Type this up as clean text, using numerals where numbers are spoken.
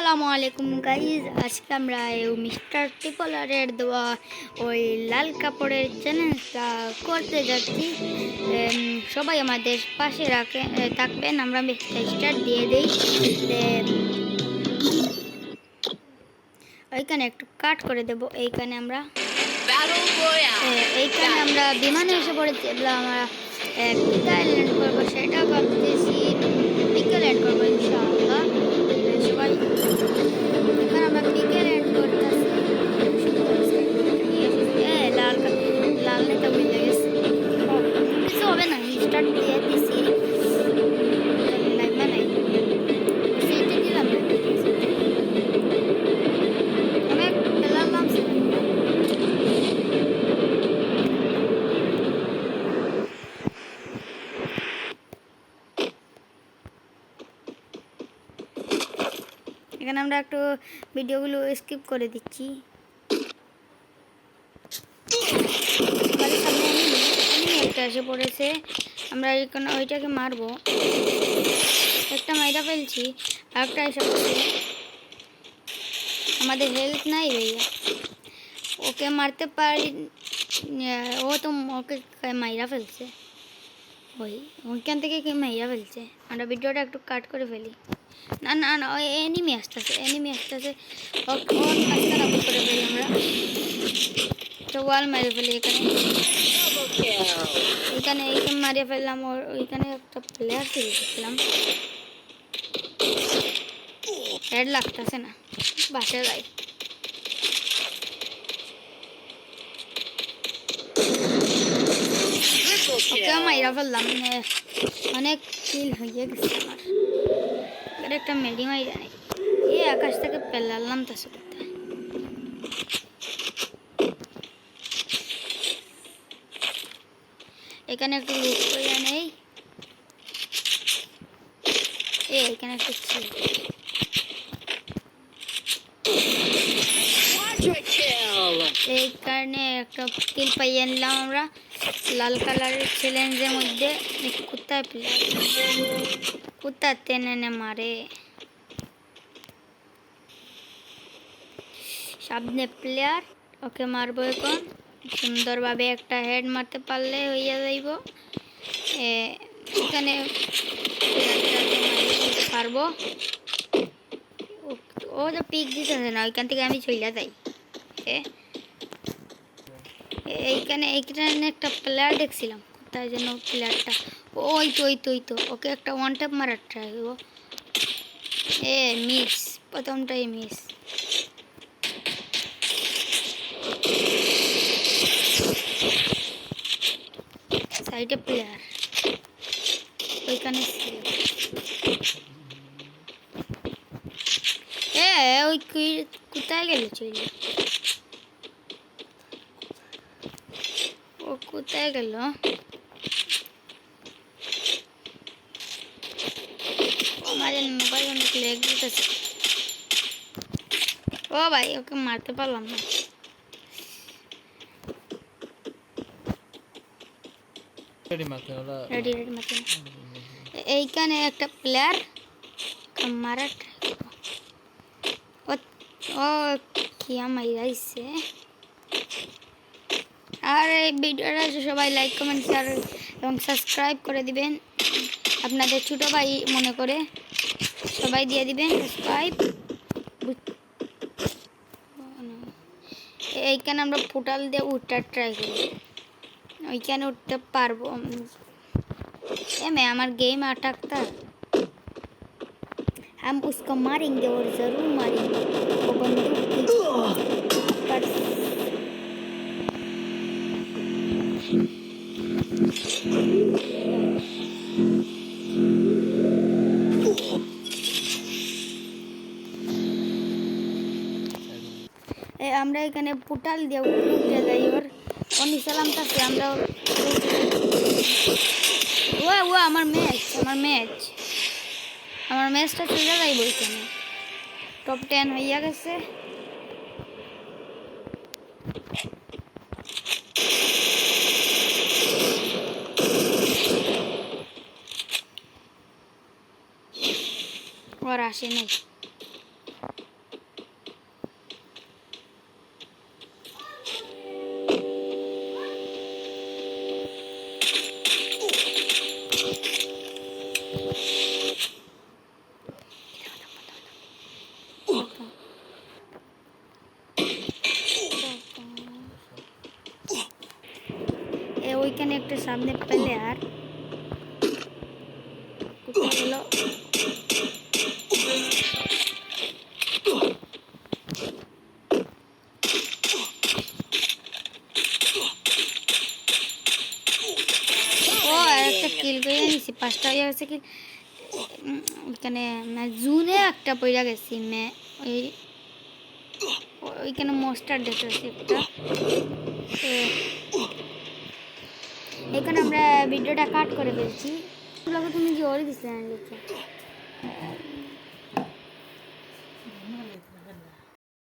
আসসালামু আলাইকুম গাইজ, আজকে আমরা মিস্টার টিপলারের দেওয়া ওই লাল কাপড়ের চ্যালেঞ্জটা করতে যাচ্ছি। সবাই আমাদের পাশে থাকবেন। আমরা স্টার্ট দিয়ে দিই। ওইখানে একটু কাট করে দেব। এইখানে আমরা বিমানে এসে পড়েছি। আমরা কোথায় ল্যান্ড করবো সেটা ভাবতেছি। পিকে ল্যান্ড করবো ইনশাআল্লাহ। সবাই এখানে আমরা পিকে ল্যান্ড করতেছি। লাল লাল নেতা বুঝে গেছে, কিছু হবে না। স্টার্ট দিয়ে দিছি। লাগবে নাই সিটে দিলাম না, অনেক পেলাম। এখানে আমরা একটু ভিডিওগুলো স্কিপ করে দিচ্ছি। আমাদের সামনে একটা এসে পড়েছে। আমরা এখানে ওইটাকে মারবো। একটা মাইরা ফেলছি, আর একটা এসে পড়ছে। আমাদের হেলথ নাই ভাইয়া, ওকে মারতে পারি। ও তো ওকে মাইরা ফেলছে। ওইখান থেকে কে মাইরা ফেলছে। আমরা ভিডিওটা একটু কাট করে ফেলি। না না না, ওই এনিমি আসতেছে। ওর কাজটা নাবুদ করে ফেলি আমরা। তো ওয়াল মেরে ফেলি। এইখানে মারিয়ে ফেললাম। ওইখানে একটা প্লেয়ার ছিল দেখলাম। হেড লাগতেছে না, বাসে যাই। ওকে মাইরা ফেললাম। অনেক কিল হয়ে গেছে আমার। একটা মেডি মাইরা নেই। এই আকাশ থেকে পেলাম তার সাথে। এখানে একটু লুক করে নেই। এখানে একটা ছিল। এই কারণে একটা কিল পাইয়ে নিলাম আমরা লাল কালারের চ্যালেঞ্জের মধ্যে। কোথায় প্লেয়ার, কোথায় টেনে মারে। সামনে প্লেয়ার, ওকে মারবো এখন। সুন্দরভাবে একটা হেড মারতে পারলে হইয়া যাইব। এখানে পারবো। ও তো পিক দিতেছে না, ওইখান থেকে আমি চলে যাই। এইখানে একটা প্লেয়ার দেখছিলাম, কোথায় যেন প্লেয়ারটা। ওই তো ওকে একটা ওয়ান ট্যাপ মারার ট্রাই করবো। মিস, প্রথমটাই মিস। সাইডে প্লেয়ার ওইখানে ছিল। ওই কোথায় গেল চলে? ও কোথায় গেল? আমাদের মোবাইল অনেক লেগ দিতেছে। ও ভাই, ওকে মারতে পারলাম না। রেডি এইখানে একটা প্লেয়ার মারার ও কিয়া মাইরাইছে। আর এই ভিডিওটা সবাই লাইক, কমেন্ট, শেয়ার এবং সাবস্ক্রাইব করে দিবেন। আপনাদের ছোটো ভাই মনে করে সবাই দিয়ে দিবেন সাবস্ক্রাইব। এইখানে আমরা পোর্টাল দিয়ে উঠার ট্রাই করি। ওইখানে উঠতে পারবো। আমার गेम अटकता। हम उसको मारेंगे और जरूर मारेंगे। वो बंदूक पर আমরা এখানে পোর্টাল দিয়ে উঠতে যাই। ওর নিচে নামতেছে। আমরা আমার ম্যাচটা চলে যাইব। এখানে টপ 10 হইয়া গেছে। ওর আসে নাই। এখানে একটা সামনে প্লেয়ার কোথায় গেল? ও একটা কিল করে নিছি, 5টা হয়ে গেছে কিল। এখানে জুনে একটা পইরা গেছি ওই ওইখানে মোস্টার দেখতেছি একটা। এখানে আমরা ভিডিওটা কাট করে ফেলছি। তুমি কি ওরে দিছিলে না?